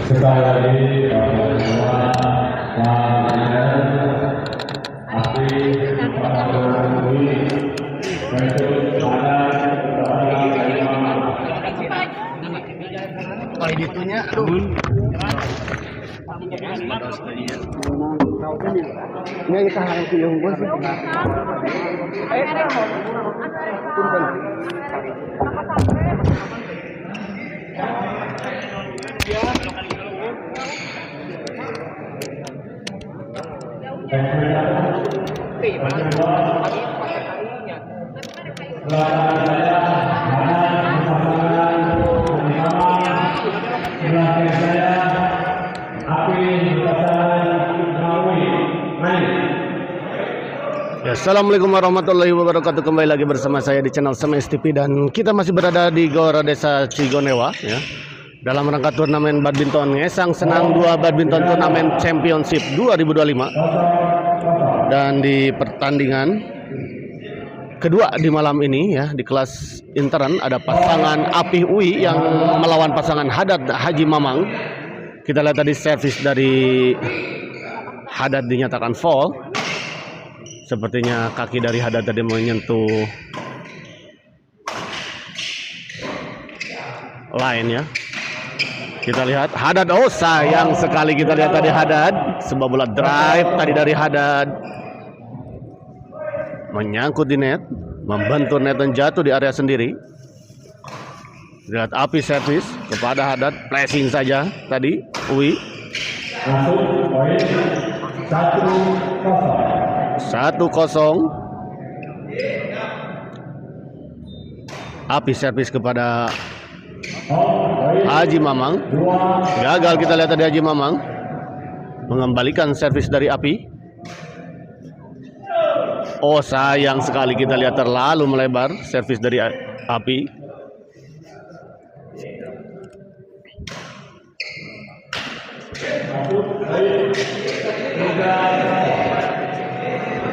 Sekali lagi bahwa semua api Kalau ditunya, aduh. Ini kita harus yang bos. Ya, Assalamualaikum warahmatullahi wabarakatuh. Kembali lagi bersama saya di channel Semes TV dan kita masih berada di Gor Desa Cigonewa ya. Dalam rangka turnamen badminton Ngesang Senang 2 Badminton Turnamen Championship 2025. Dan di pertandingan kedua di malam ini ya, di kelas intern ada pasangan Apih Uwi yang melawan pasangan Hadad Haji Mamang. Kita lihat tadi servis dari Hadad dinyatakan foul. Sepertinya kaki dari Hadad tadi menyentuh line ya. Kita lihat Hadad, oh sayang sekali kita lihat tadi Hadad. Sebuah bola drive tadi dari Hadad menyangkut di net, membentur net dan jatuh di area sendiri. Lihat Apih servis kepada Hadad, pressing saja tadi Uwi. 1-0. Apih servis kepada Haji Mamang. Gagal kita lihat tadi Haji Mamang mengembalikan servis dari Apih. Oh sayang sekali kita lihat terlalu melebar servis dari Apih.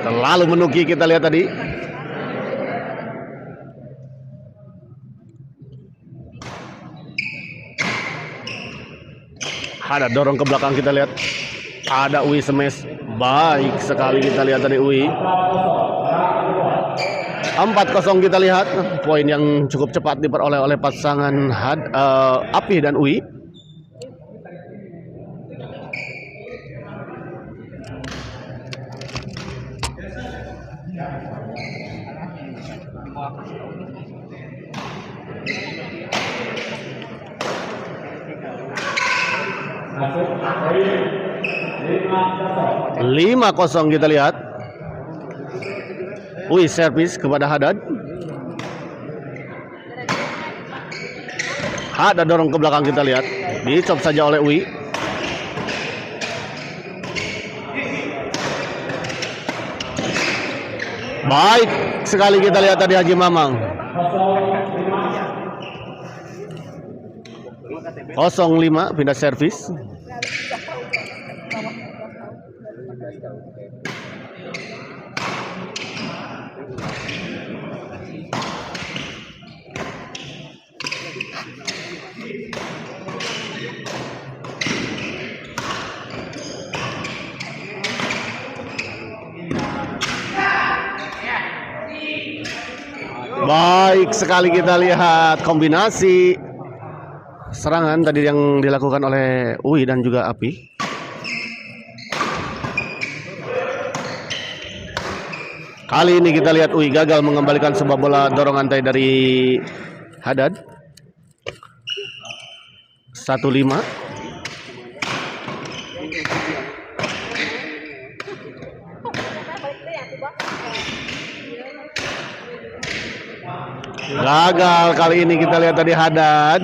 Terlalu menuki kita lihat tadi. Ada dorong ke belakang kita lihat. Ada Uwi smash. Baik sekali kita lihat tadi Uwi. 4-0 kita lihat. Poin yang cukup cepat diperoleh oleh pasangan Apih dan Uwi. Lima kosong kita lihat. Uwi servis kepada Hadad. Hadad dorong ke belakang kita lihat. Dicop saja oleh Uwi. Baik sekali kita lihat tadi Haji Mamang. 0-5 pindah servis. Baik sekali kita lihat kombinasi serangan tadi yang dilakukan oleh Uwi dan juga Apih. Kali ini kita lihat Uwi gagal mengembalikan sebuah bola dorongan tadi dari Hadad. 1-5. Gagal kali ini kita lihat tadi Hadad.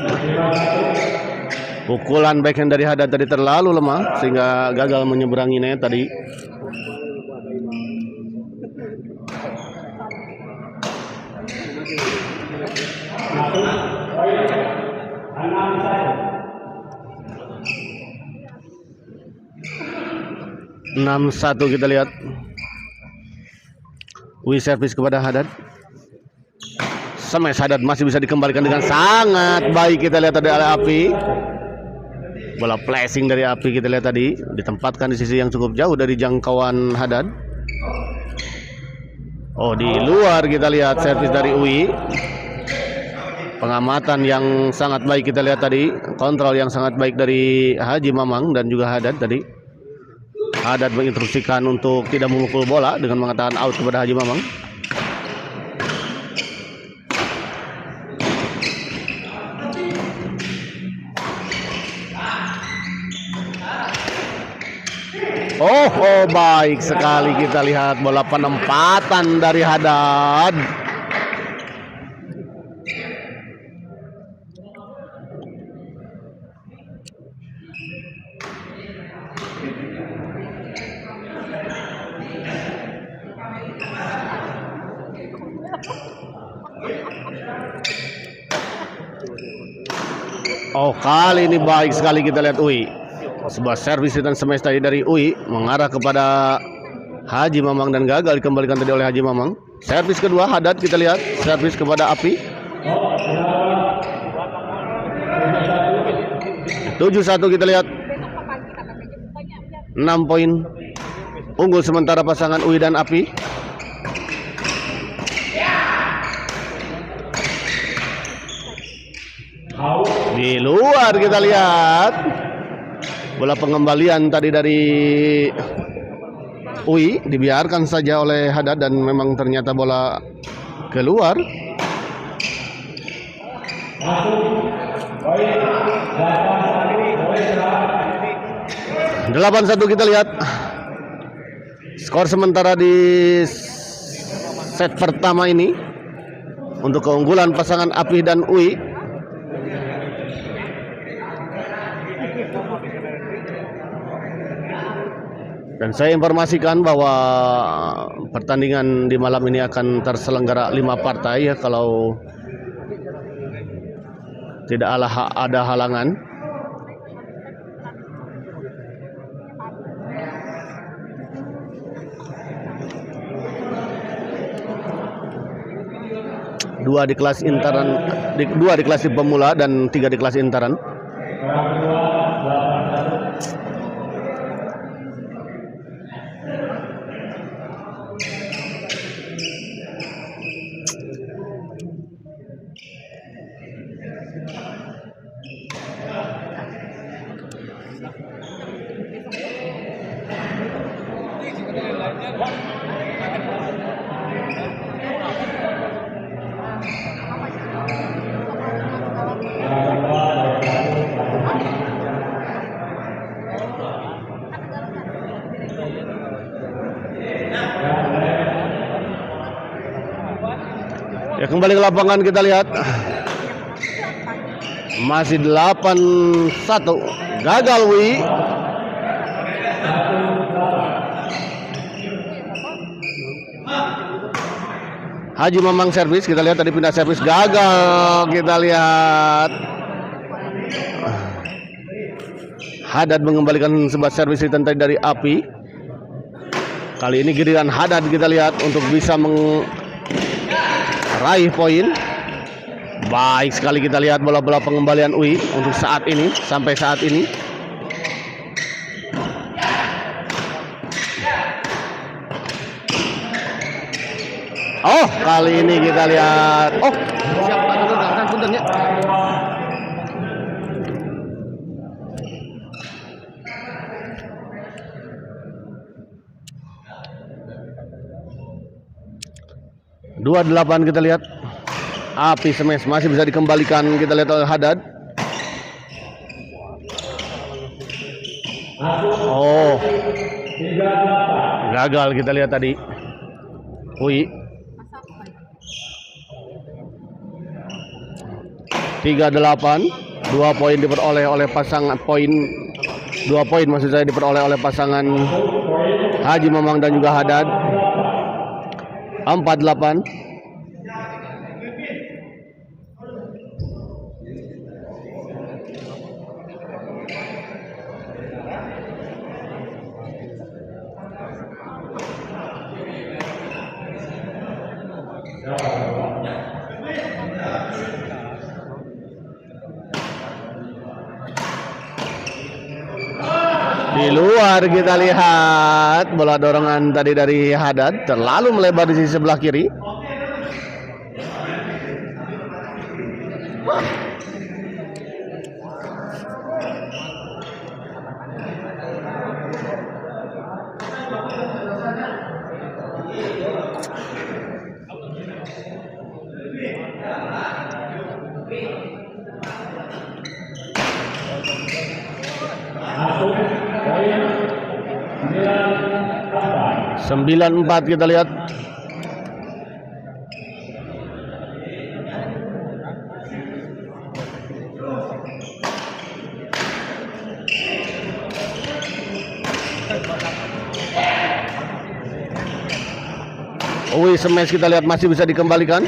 Pukulan backhand dari Hadad tadi terlalu lemah sehingga gagal menyeberangi net tadi. Enam satu kita lihat. Uwi servis kepada Hadad. Smash Hadad masih bisa dikembalikan dengan sangat baik. Kita lihat ada Apih. Bola flashing dari Api kita lihat tadi, ditempatkan di sisi yang cukup jauh dari jangkauan Hadad. Oh, di luar kita lihat servis dari UI. Pengamatan yang sangat baik kita lihat tadi, kontrol yang sangat baik dari Haji Mamang dan juga Hadad tadi. Hadad menginstruksikan untuk tidak memukul bola dengan mengatakan out kepada Haji Mamang. Oh, baik sekali kita lihat bola penempatan dari Hadad. Oh, kali ini baik sekali kita lihat UI. Sebuah servis dan smash tadi dari UI mengarah kepada Haji Mamang dan gagal dikembalikan tadi oleh Haji Mamang. Servis kedua Hadad kita lihat, servis kepada Api. 7-1 kita lihat. 6 poin unggul sementara pasangan UI dan Api. Di luar kita lihat bola pengembalian tadi dari UI dibiarkan saja oleh Hadad dan memang ternyata bola keluar. 8-1 kita lihat skor sementara di set pertama ini untuk keunggulan pasangan Api dan UI. Dan saya informasikan bahwa pertandingan di malam ini akan terselenggara 5 partai ya, kalau tidak ada halangan. Dua di kelas intaran, dua di kelas pemula dan 3 di kelas intaran. Ya, kembali ke lapangan kita lihat. Masih 8-1. Gagal Wi. Haji Mamang servis, kita lihat tadi pindah servis gagal. Kita lihat Hadad mengembalikan sebuah servis return tadi dari Api. Kali ini giliran Hadad kita lihat untuk bisa raih poin. Baik sekali kita lihat bola-bola pengembalian UI untuk saat ini, sampai saat ini. Oh, kali ini kita lihat. Oh, siapa dulu kan puntennya. Dua 8 kita lihat. Api smash masih bisa dikembalikan, kita lihat oleh Hadad. Oh, gagal kita lihat tadi. UI 38, 2 poin diperoleh oleh pasangan poin 2 poin maksud saya diperoleh oleh pasangan Haji Mamang dan juga Hadad. 4-8. Di luar kita lihat bola dorongan tadi dari Haddad terlalu melebar di sisi sebelah kiri. Sembilan empat kita lihat. Smash kita lihat masih bisa dikembalikan.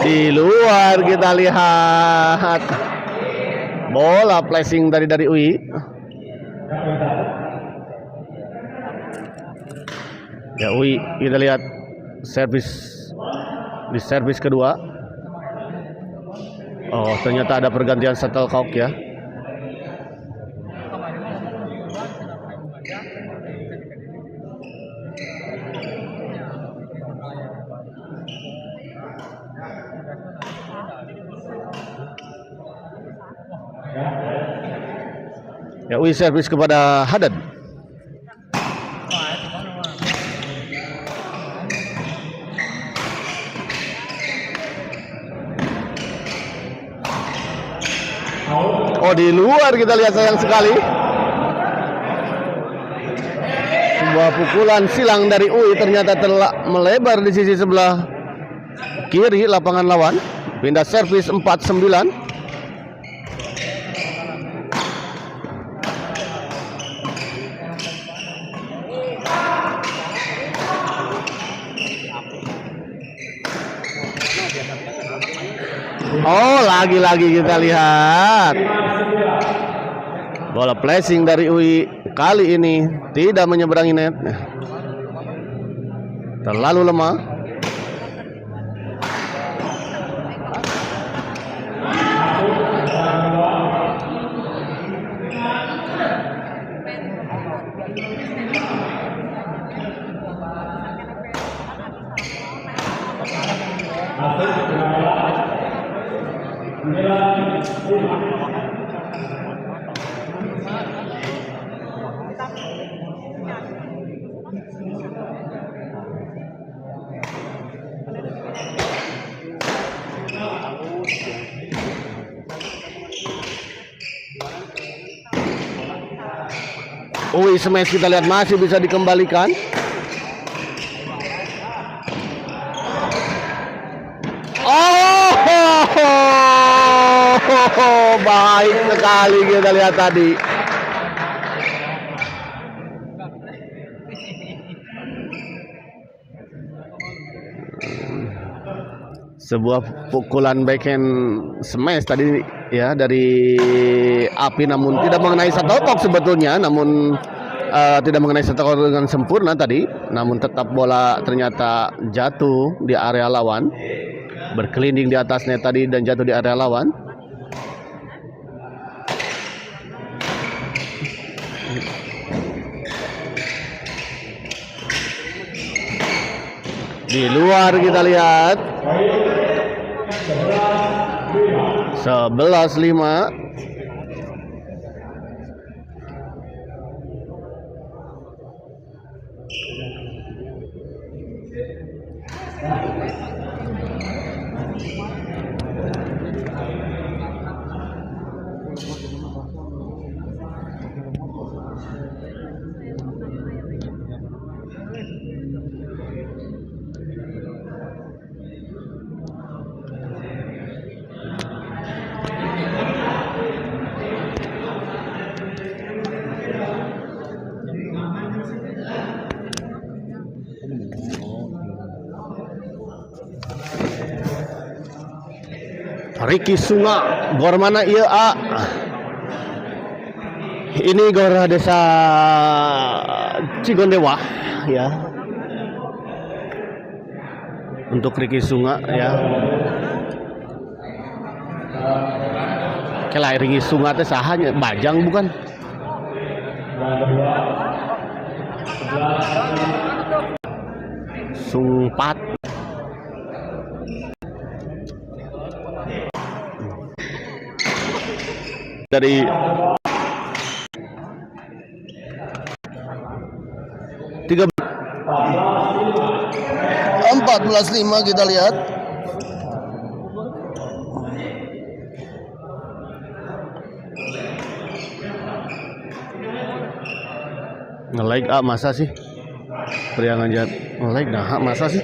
Di luar kita lihat bola flashing dari UI. Ya UI kita lihat servis di servis kedua. Oh ternyata ada pergantian shuttlecock ya. Ya UI servis kepada Haddad. Oh di luar kita lihat, sayang sekali. Sebuah pukulan silang dari UI ternyata telah melebar di sisi sebelah kiri lapangan lawan. Pindah servis 4-9. Oh, lagi-lagi kita lihat bola flashing dari UI kali ini tidak menyeberangi net. Terlalu lemah. UI smash kita lihat masih bisa dikembalikan. Oh, baik sekali kita lihat tadi. Sebuah pukulan backhand smash tadi ya dari Api, namun tidak mengenai shuttlecock sebetulnya, namun tidak mengenai shuttlecock dengan sempurna tadi, namun tetap bola ternyata jatuh di area lawan, berkelinding di atas net tadi dan jatuh di area lawan. Di luar kita lihat 11-5. Ricky Sunga, gor mana ieu A? Ini gor desa Cigondewa ya. Untuk Ricky Sunga ya. Kela ringi sungai teh sahanya Bajang bukan? Sungpat. Dari 14-5 kita lihat. Nge-like masa sih? Priangan jat nge-like nah masa sih?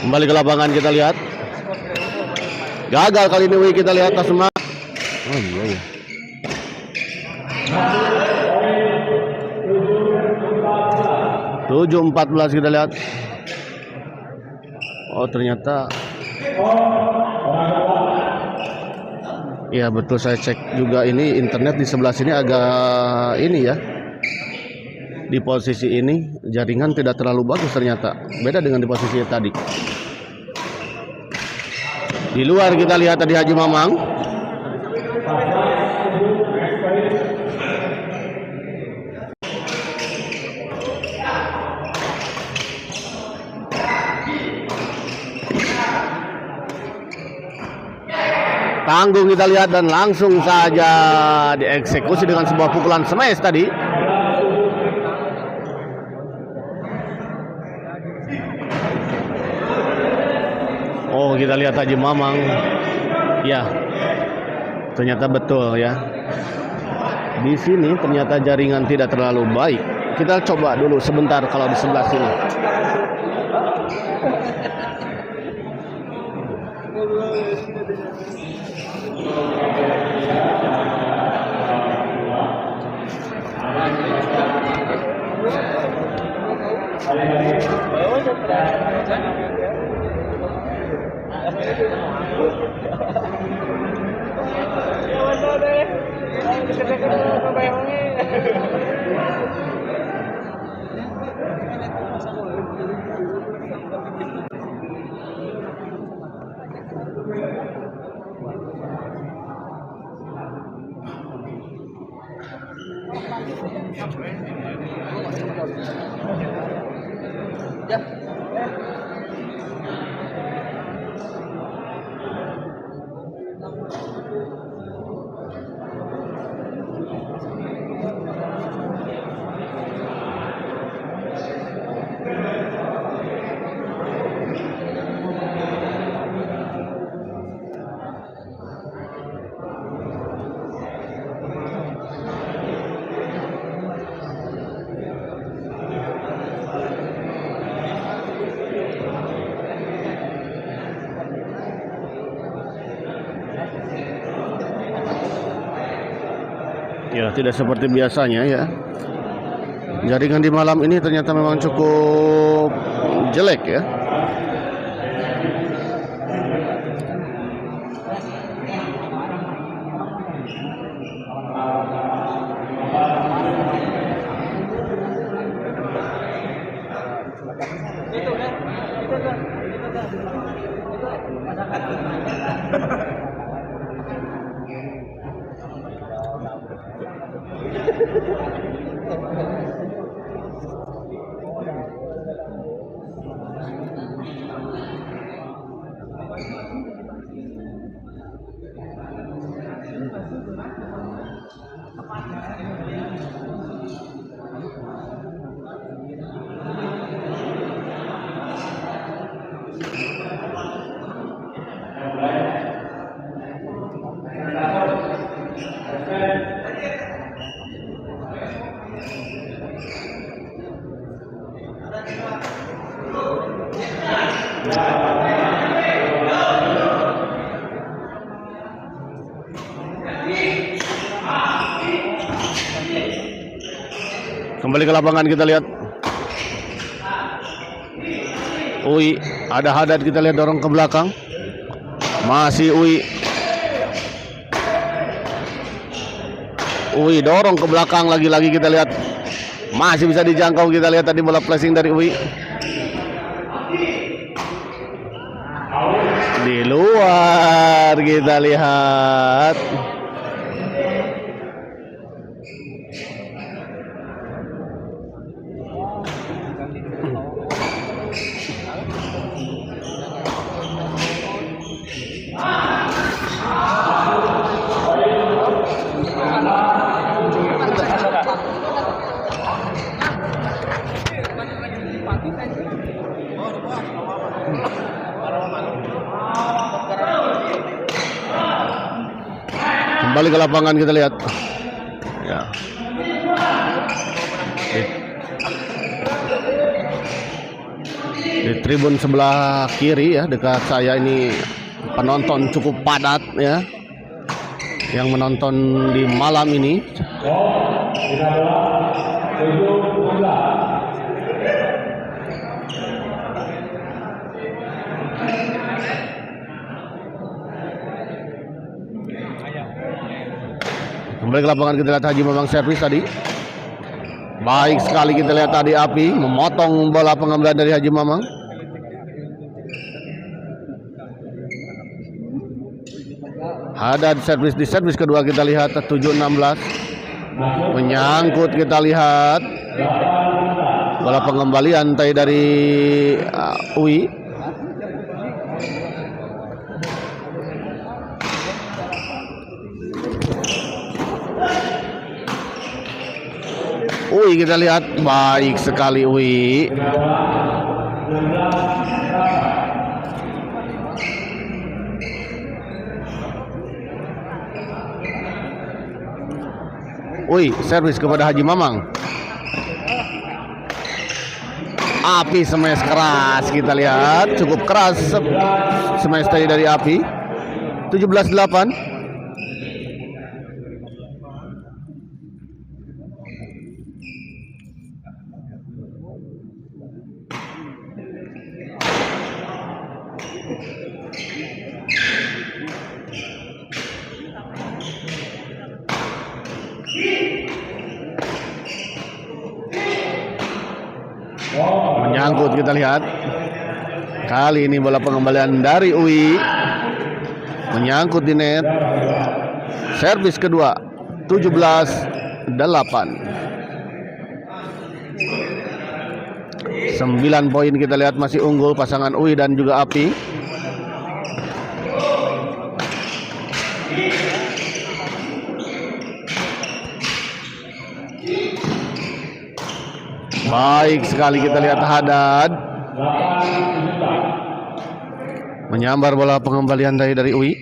Kembali ke lapangan kita lihat. Gagal kali ini Wi, kita lihat Tasma. Oh iya ya. Tujuh 14 kita lihat. Oh ternyata. Iya betul, saya cek juga ini internet di sebelah sini agak ini ya. Di posisi ini jaringan tidak terlalu bagus ternyata. Beda dengan di posisi tadi. Di luar kita lihat tadi Haji Mamang. Tanggung kita lihat dan langsung saja dieksekusi dengan sebuah pukulan smash tadi. Oh kita lihat Haji Mamang. Ya ternyata betul ya. Di sini ternyata jaringan tidak terlalu baik. Kita coba dulu sebentar kalau di sebelah sini. Ya tidak seperti biasanya ya. Jaringan di malam ini ternyata memang cukup jelek ya. Kembali ke lapangan kita lihat. Uwi, ada Hadad kita lihat dorong ke belakang. Masih Uwi. Uwi dorong ke belakang lagi-lagi kita lihat. Masih bisa dijangkau kita lihat tadi bola flashing dari Uwi. Di luar kita lihat. Kembali ke lapangan kita lihat. Ya. Di tribun sebelah kiri ya dekat saya ini penonton cukup padat ya. Yang menonton di malam ini. Kembali ke lapangan kita lihat Haji Mamang servis tadi. Baik sekali kita lihat tadi Api memotong bola pengambilan dari Haji Mamang. Hadad servis di servis kedua kita lihat 7-16. Menyangkut kita lihat. Bola pengembalian tadi dari Uwi. Uwi kita lihat baik sekali Uwi. Uwi servis kepada Haji Mamang. Api smash keras kita lihat, cukup keras smash tadi dari Api. 17-8. Menyangkut kita lihat. Kali ini bola pengembalian dari Uwi. Menyangkut di net. Servis kedua 17-8. 9 poin kita lihat masih unggul pasangan Uwi dan juga Api. Baik sekali kita lihat Hadad menyambar bola pengembalian dari Uwi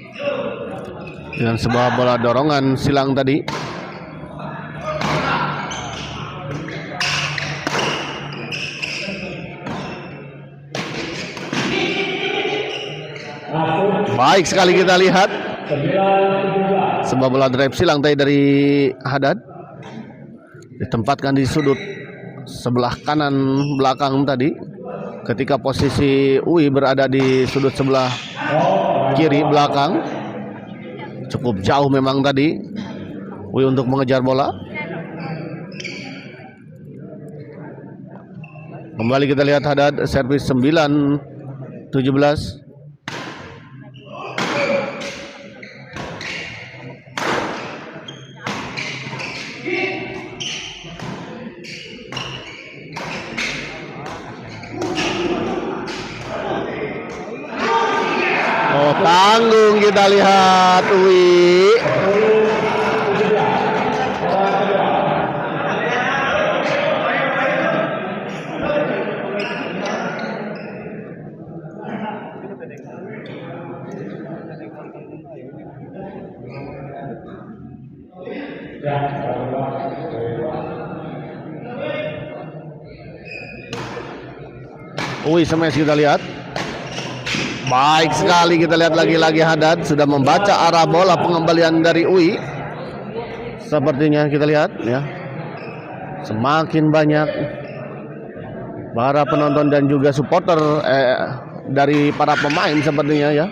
dengan sebuah bola dorongan silang tadi. Baik sekali kita lihat sebuah bola drive silang tadi dari Hadad, ditempatkan di sudut sebelah kanan belakang tadi, ketika posisi Uwi berada di sudut sebelah kiri belakang. Cukup jauh memang tadi Uwi untuk mengejar bola. Kembali kita lihat Hadad servis 9-17. Tanggung kita lihat Uwi. Uwi smash kita lihat. Baik sekali kita lihat lagi-lagi Hadad sudah membaca arah bola pengembalian dari Uwi. Sepertinya kita lihat ya. Semakin banyak para penonton dan juga supporter dari para pemain sepertinya ya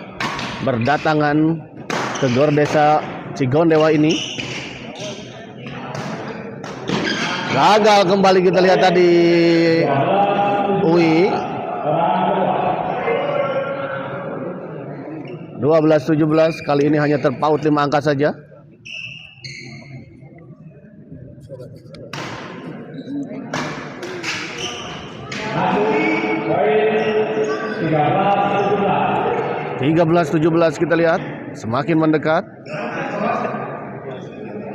berdatangan ke Gor Desa Cigondewa ini. Gagal kembali kita lihat tadi UI 12-17, kali ini hanya terpaut 5 angka saja. Poin 13-17 kita lihat semakin mendekat.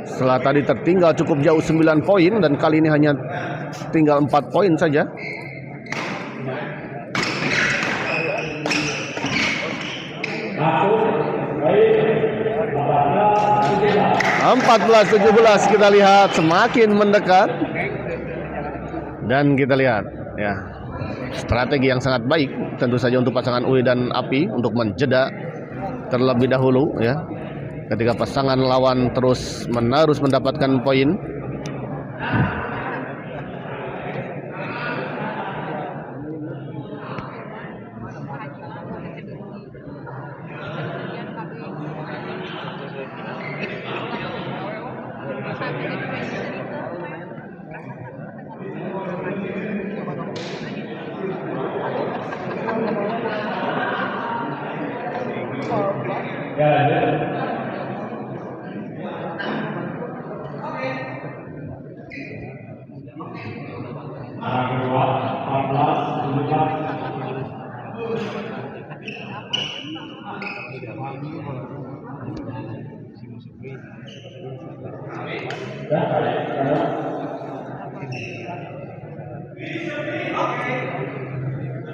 Setelah tadi tertinggal cukup jauh 9 poin dan kali ini hanya tinggal 4 poin saja. 14-17 kita lihat semakin mendekat. Dan kita lihat ya, strategi yang sangat baik tentu saja untuk pasangan UI dan Api untuk menjeda terlebih dahulu ya. Ketika pasangan lawan terus menerus mendapatkan poin.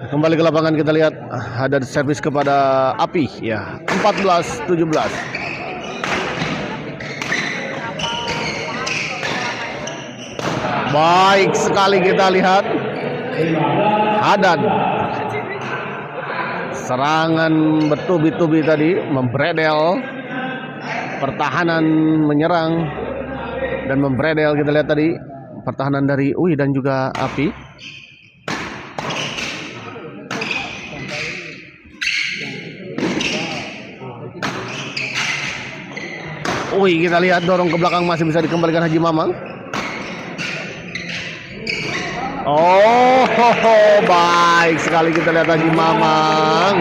Kembali ke lapangan kita lihat ada servis kepada Api ya, 14-17. Baik sekali kita lihat Haddad. Serangan bertubi-tubi tadi membredel pertahanan menyerang dan membredel kita lihat tadi pertahanan dari UI dan juga Api. UI kita lihat dorong ke belakang masih bisa dikembalikan Haji Mamang. Oh, baik sekali kita lihat Haji Mamang.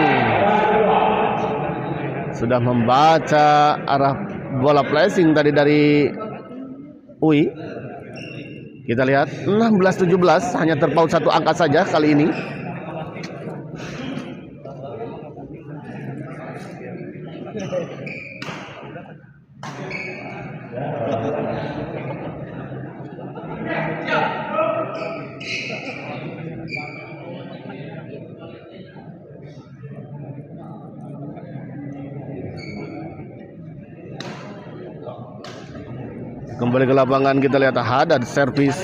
Sudah membaca arah bola flashing tadi dari UI. Kita lihat 16-17 hanya terpaut 1 angka saja kali ini. Kembali ke lapangan kita lihat Haddad servis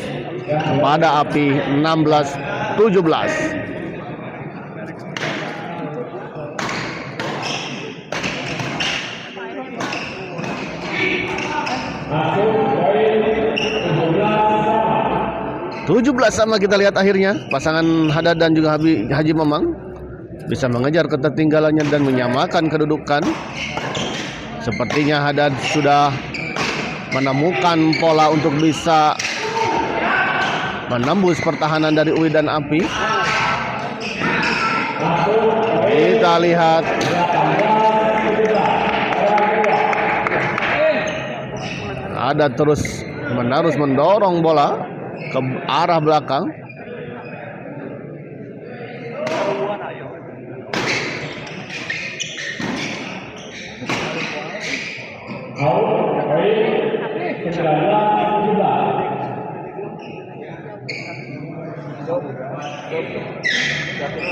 pada Api 16-17. Sama kita lihat akhirnya pasangan Haddad dan juga Haji Mamang bisa mengejar ketertinggalannya dan menyamakan kedudukan. Sepertinya Haddad sudah menemukan pola untuk bisa menembus pertahanan dari UI dan Api. Kita lihat ada terus menerus mendorong bola ke arah belakang.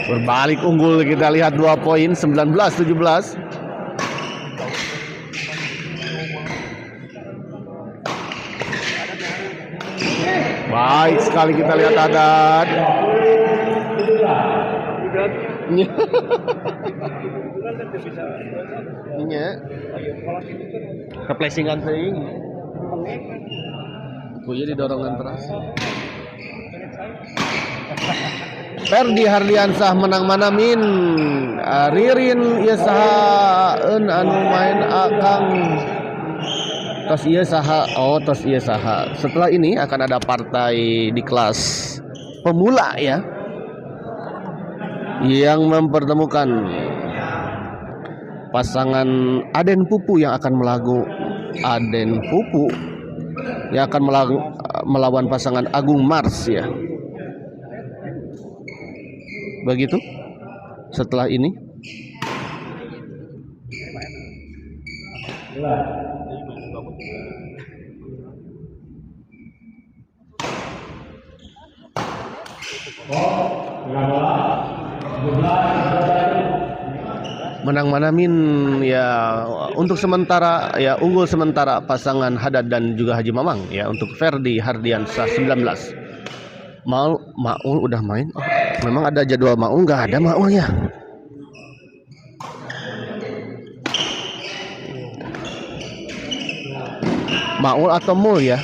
Berbalik unggul kita lihat 2 poin 19-17. Baik sekali kita lihat Haddad. Ini reflexingan teuing. Kuya didorongan terus. Ferdi Hardiansah menang manamin. Ririn ieu saha anu main akang. Tos ieu saha? Oh, tos ieu saha. Setelah ini akan ada partai di kelas pemula ya. Yang mempertemukan pasangan Aden Pupu yang akan Aden Pupu yang akan melawan pasangan Agung Mars ya. Begitu. Setelah ini menang manamin ya, untuk sementara ya, unggul sementara pasangan Hadad dan juga Haji Mamang ya, untuk Ferdi Hardiansah 19. Maul udah main. Oh, memang ada jadwal Maul, nggak ada Maulnya. Maul atau Mul ya?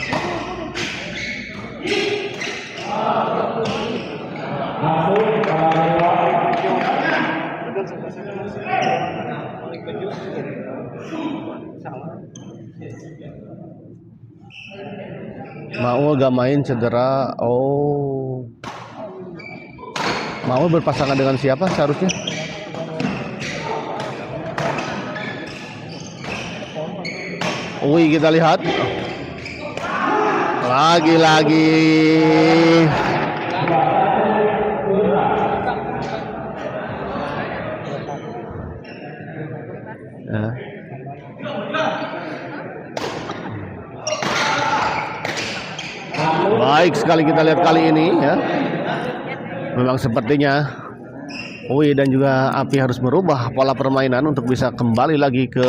Maul gak main, cedera. Oh, Maul berpasangan dengan siapa seharusnya? Wih, kita lihat lagi-lagi ya. Baik sekali kita lihat kali ini ya. Memang sepertinya Uwi dan juga Api harus merubah pola permainan untuk bisa kembali lagi ke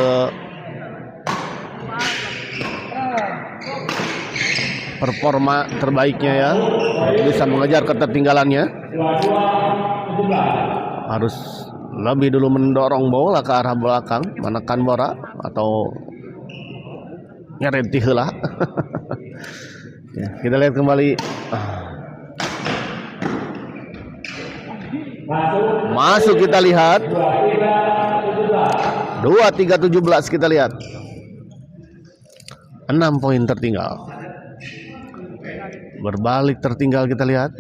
performa terbaiknya ya. Bisa mengejar ketertinggalannya. Harus lebih dulu mendorong bola ke arah belakang, menekan bola atau nyerenti heula. Ya, kita lihat kembali. Masuk kita lihat. 23-17 kita lihat. 6 poin tertinggal. Berbalik tertinggal kita lihat.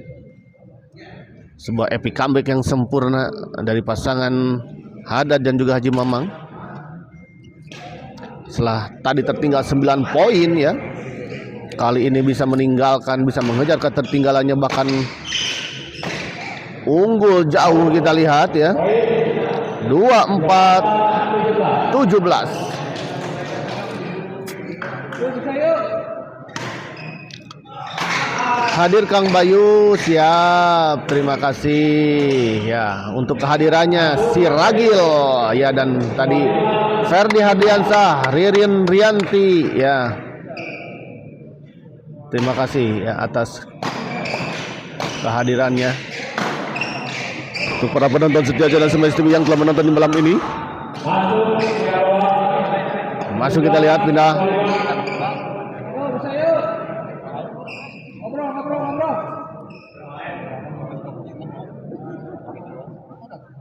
Sebuah epic comeback yang sempurna dari pasangan Hadad dan juga Haji Mamang. Setelah tadi tertinggal 9 poin ya. Kali ini bisa meninggalkan, bisa mengejar ketertinggalannya, bahkan unggul jauh kita lihat ya. 24-17. Hadir Kang Bayu, siap. Terima kasih ya untuk kehadirannya si Ragil ya, dan tadi Ferdi Hardiansah, Ririn Rianti ya. Terima kasih ya atas kehadirannya. Untuk para penonton setia Channel Semes TV yang telah menonton di malam ini. Masuk kita lihat, pindah.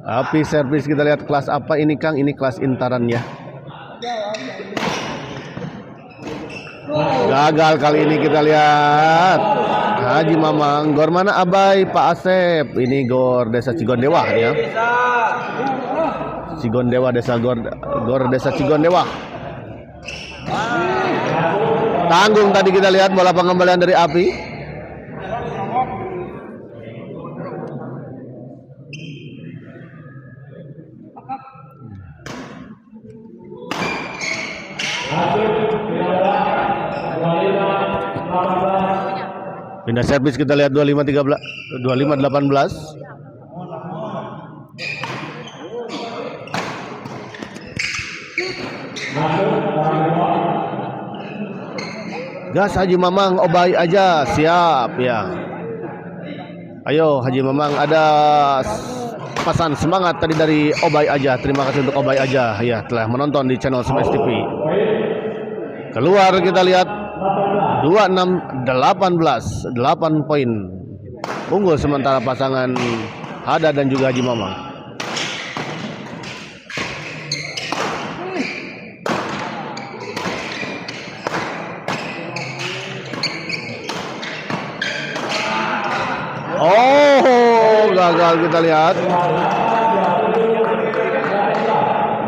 Api servis kita lihat kelas apa ini Kang? Ini kelas intaran ya. Gagal kali ini kita lihat. Haji Mamang, gor mana Abai Pak Asep? Ini gor Desa Cigondewa ya. Cigondewa Desa gor Desa Cigondewa. Tanggung tadi kita lihat bola pengembalian dari Api. Pindah servis kita lihat 25-18. Gas Haji Mamang, Obay aja, siap ya. Ayo Haji Mamang, ada pesan semangat tadi dari Obay aja. Terima kasih untuk Obay aja ya, telah menonton di channel Semes TV. Keluar kita lihat 26-18, 8 poin unggul sementara pasangan Hada dan juga Haji Mamang. Oh, gagal kita lihat.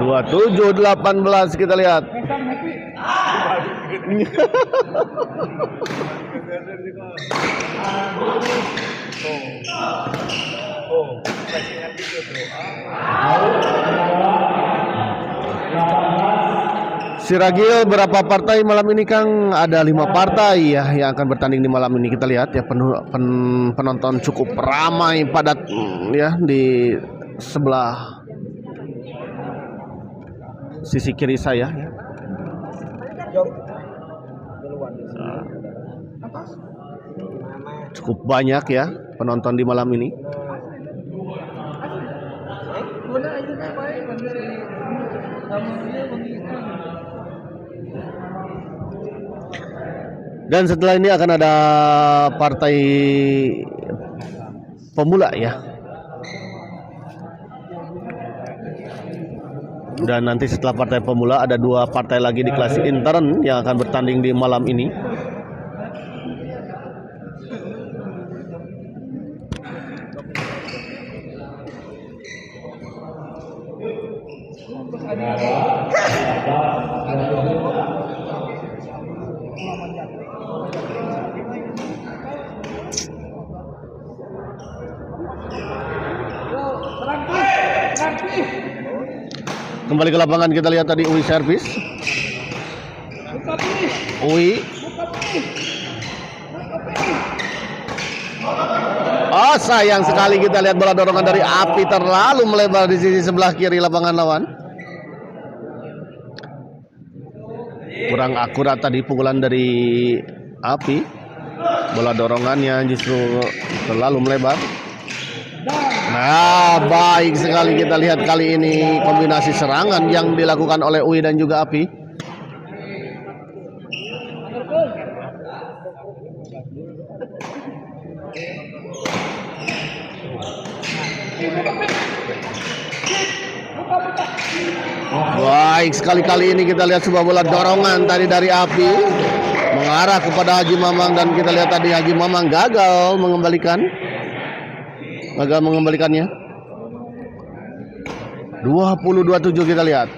27-18 kita lihat. Siragil berapa partai malam ini, Kang? Ada 5 partai ya yang akan bertanding di malam ini. Kita lihat ya, penonton cukup ramai padat ya di sebelah sisi kiri saya ya. Cukup banyak ya penonton di malam ini. Dan setelah ini akan ada partai pemula ya. Dan nanti setelah partai pemula ada 2 partai lagi di kelas intern yang akan bertanding di malam ini. Kembali ke lapangan, kita lihat tadi Uwi servis. Uwi. Oh, sayang sekali kita lihat bola dorongan dari Api terlalu melebar di sisi sebelah kiri lapangan lawan. Kurang akurat tadi pukulan dari Api. Bola dorongannya justru terlalu melebar. Nah, baik sekali kita lihat kali ini kombinasi serangan yang dilakukan oleh Uwi dan juga Api. Baik sekali kali ini kita lihat sebuah bola dorongan tadi dari Api mengarah kepada Haji Mamang, dan kita lihat tadi Haji Mamang gagal mengembalikannya. 20-27 kita lihat.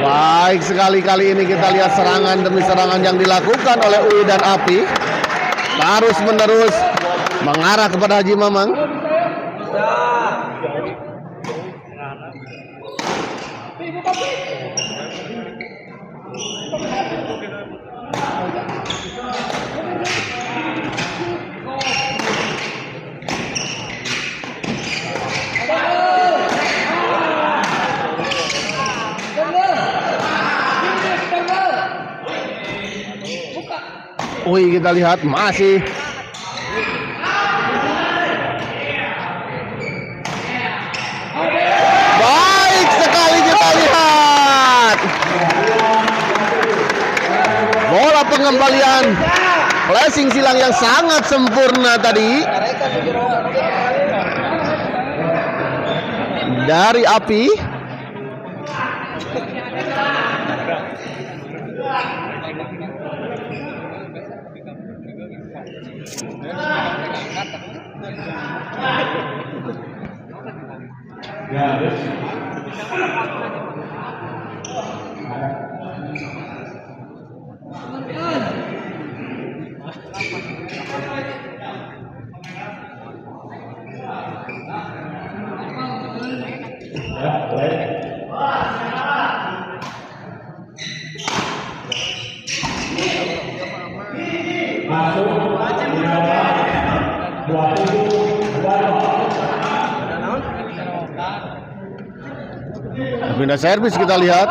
Baik sekali kali ini kita lihat serangan demi serangan yang dilakukan oleh Uwi dan Api, terus menerus mengarah kepada Haji Mamang. Wih, kita lihat masih baik sekali kita lihat bola pengembalian flashing silang yang sangat sempurna tadi dari Api. Pindah servis kita lihat.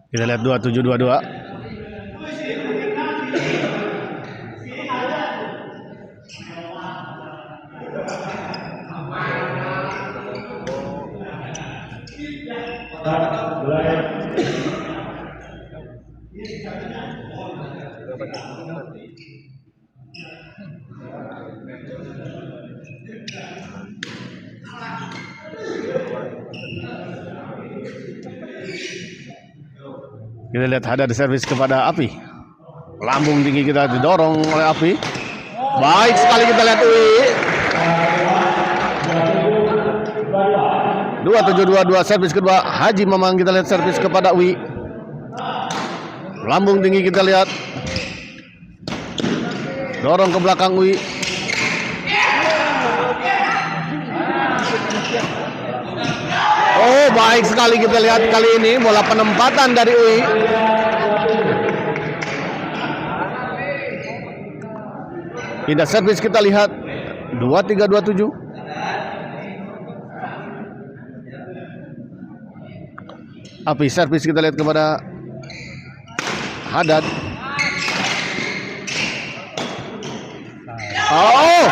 Kita lihat 27-22. Kita lihat ada servis kepada Api. Lambung tinggi kita didorong oleh Api. Baik sekali kita lihat Ui. 27-22 servis kedua Haji Mamang. Kita lihat servis kepada Ui. Lambung tinggi kita lihat. Dorong ke belakang Ui. Oh, baik sekali kita lihat kali ini bola penempatan dari Ui. Pindah servis kita lihat 23-27. Api servis kita lihat kepada Hadad. Oh,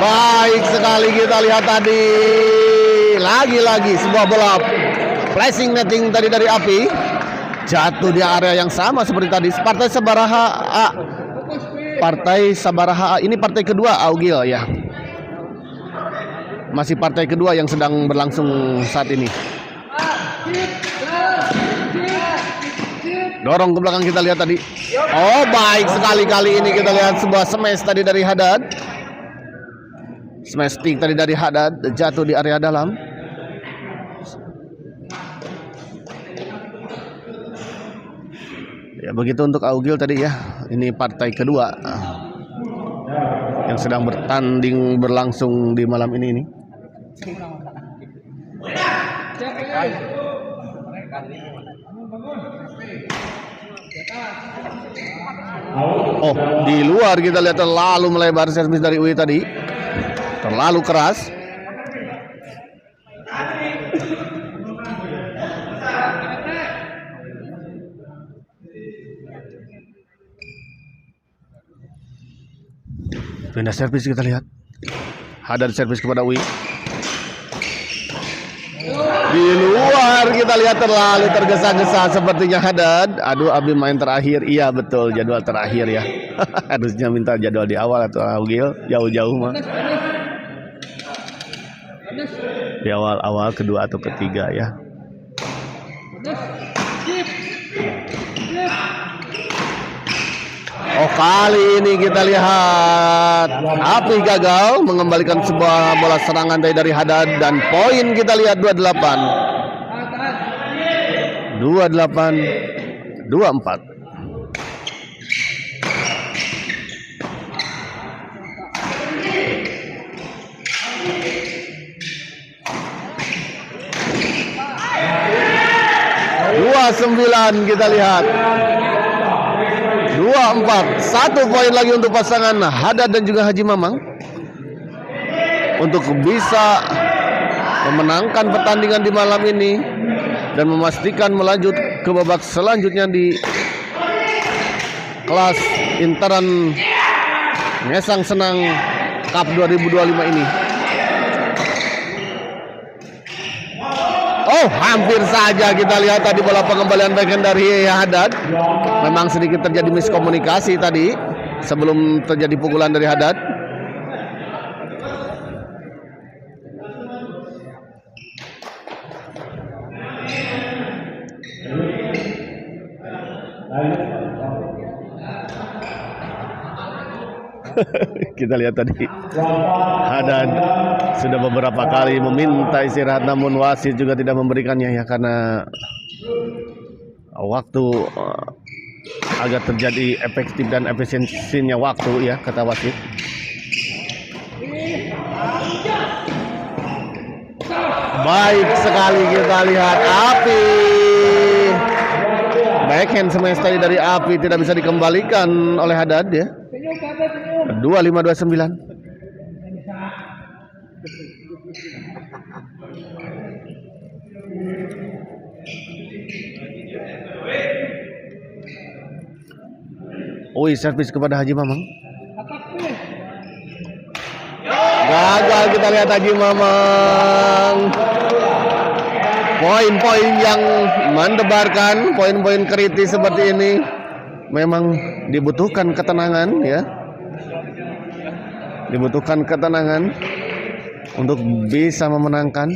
baik sekali kita lihat tadi. Lagi-lagi sebuah bola flashing netting tadi dari Api. Jatuh di area yang sama seperti tadi. Partai Sabaraha A. Partai Sabaraha A. Ini partai kedua Augil ya. Masih partai kedua yang sedang berlangsung saat ini. Dorong ke belakang kita lihat tadi. Oh, baik sekali kali ini kita lihat sebuah smash tadi dari Hadad. Smash stick tadi dari Hadad jatuh di area dalam. Ya begitu untuk Augil tadi ya. Ini partai kedua yang sedang bertanding berlangsung di malam ini. Oh, di luar kita lihat terlalu melebar servis dari Ui tadi. Terlalu keras. Pindah servis kita lihat. Hadad servis kepada Ui. Di luar kita lihat terlalu tergesa-gesa sepertinya Hadad. Aduh, Abi main terakhir. Iya betul, jadwal terakhir ya. Harusnya minta jadwal di awal atau Augil jauh-jauh mah. Di awal-awal kedua atau ketiga ya. Oh, kali ini kita lihat Api gagal mengembalikan sebuah bola serangan dari Hadad dan poin kita lihat 28 24. Dua 9 kita lihat 24. 1 poin lagi untuk pasangan Hadad dan juga Haji Mamang untuk bisa memenangkan pertandingan di malam ini dan memastikan melanjut ke babak selanjutnya di kelas Interan Ngesang Senang Cup 2025 ini. Oh, hampir saja kita lihat tadi bola pengembalian backhand dari Hadad. Memang sedikit terjadi miskomunikasi tadi sebelum terjadi pukulan dari Hadad. Kita lihat tadi Haddad sudah beberapa kali meminta istirahat, namun wasit juga tidak memberikannya ya, karena waktu agar terjadi efektif dan efisiensinya waktu ya, kata wasit. Baik sekali, kita lihat Api. Backhand smash tadi dari Api tidak bisa dikembalikan oleh Haddad ya. 25-29. Servis kepada Haji Mamang. Gagal, kita lihat Haji Mamang. Poin-poin yang mendebarkan, poin-poin kritis seperti ini memang dibutuhkan ketenangan ya. Dibutuhkan ketenangan untuk bisa memenangkan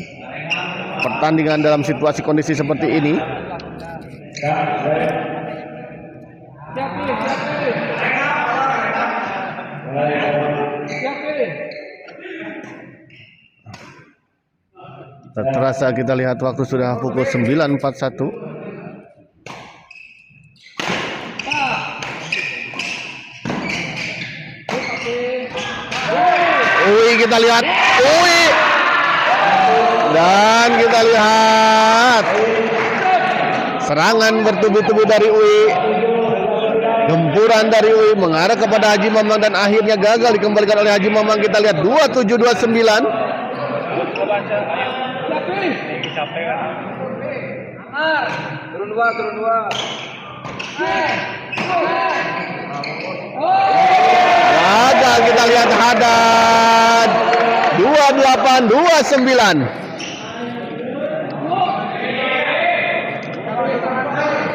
pertandingan dalam situasi kondisi seperti ini. Terasa kita lihat waktu sudah pukul 9.41. Kita lihat dan kita lihat serangan bertubi-tubi dari gempuran dari mengarah kepada Haji Mamang dan akhirnya gagal dikembalikan oleh Haji Mamang. Kita lihat 27-29. Turun dua. Gagal, kita lihat Haddad 28-29.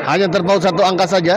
Hanya terpaut satu angka saja.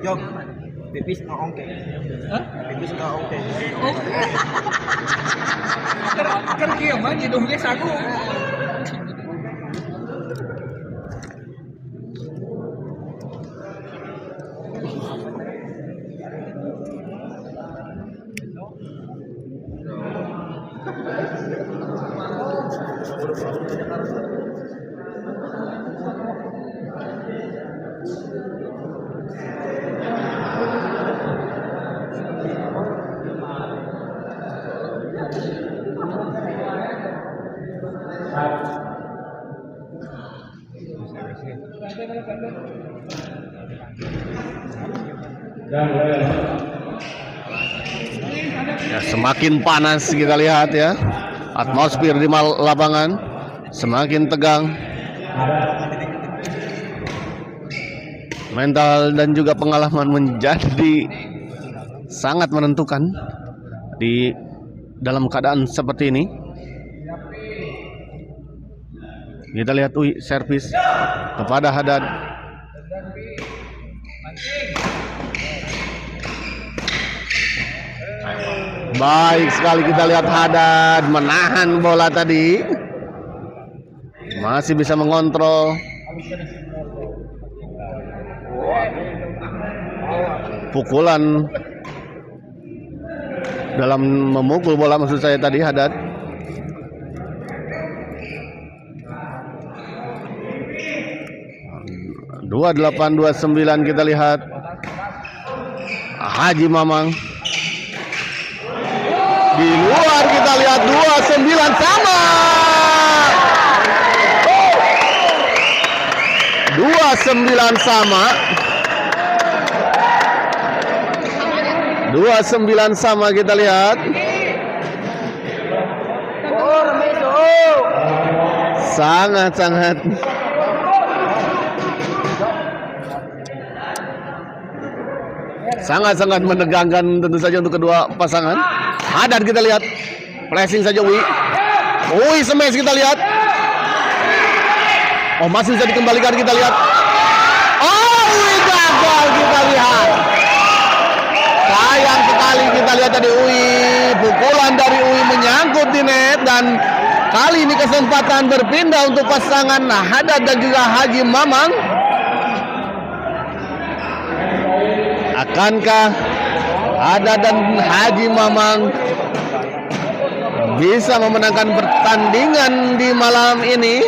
Jog. Pipis nggak ongke. Pipis nggak ongke. Kerja mah hidungnya sagu. Ya, semakin panas kita lihat ya, atmosfer di lapangan semakin tegang, mental dan juga pengalaman menjadi sangat menentukan di dalam keadaan seperti ini. Kita lihat servis kepada Haddad. Baik sekali, kita lihat Haddad menahan bola tadi, masih bisa mengontrol pukulan dalam memukul bola, maksud saya tadi Haddad. Dua 28-29 kita lihat Haji Mamang. Di luar kita lihat 29 sama. 29 sama. 29 sama kita lihat. Sangat-sangat sangat-sangat menegangkan tentu saja untuk kedua pasangan. Haddad kita lihat. Pressing saja Ui. Ui smash kita lihat. Oh, masih bisa dikembalikan kita lihat. Oh, Ui gagal kita lihat. Sayang sekali kita lihat tadi Ui. Pukulan dari Ui menyangkut di net dan kali ini kesempatan berpindah untuk pasangan Haddad dan juga Haji Mamang. Akankah Haddad dan Haji Mamang bisa memenangkan pertandingan di malam ini?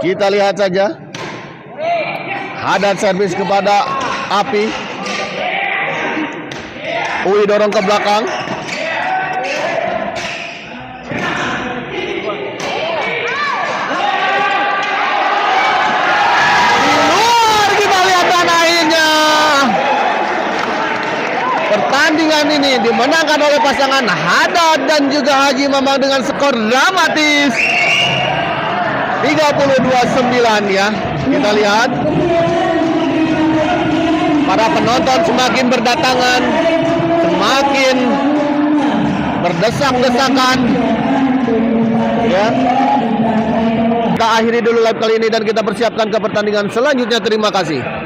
Kita lihat saja. Haddad servis kepada Api. Ui dorong ke belakang. Di luar kita lihat dan akhirnya pertandingan ini dimenangkan oleh pasangan Haddad dan juga Haji Mamang dengan skor dramatis 32-9 ya. Kita lihat para penonton semakin berdatangan, semakin berdesak-desakan ya. Kita akhiri dulu live kali ini dan kita persiapkan ke pertandingan selanjutnya. Terima kasih.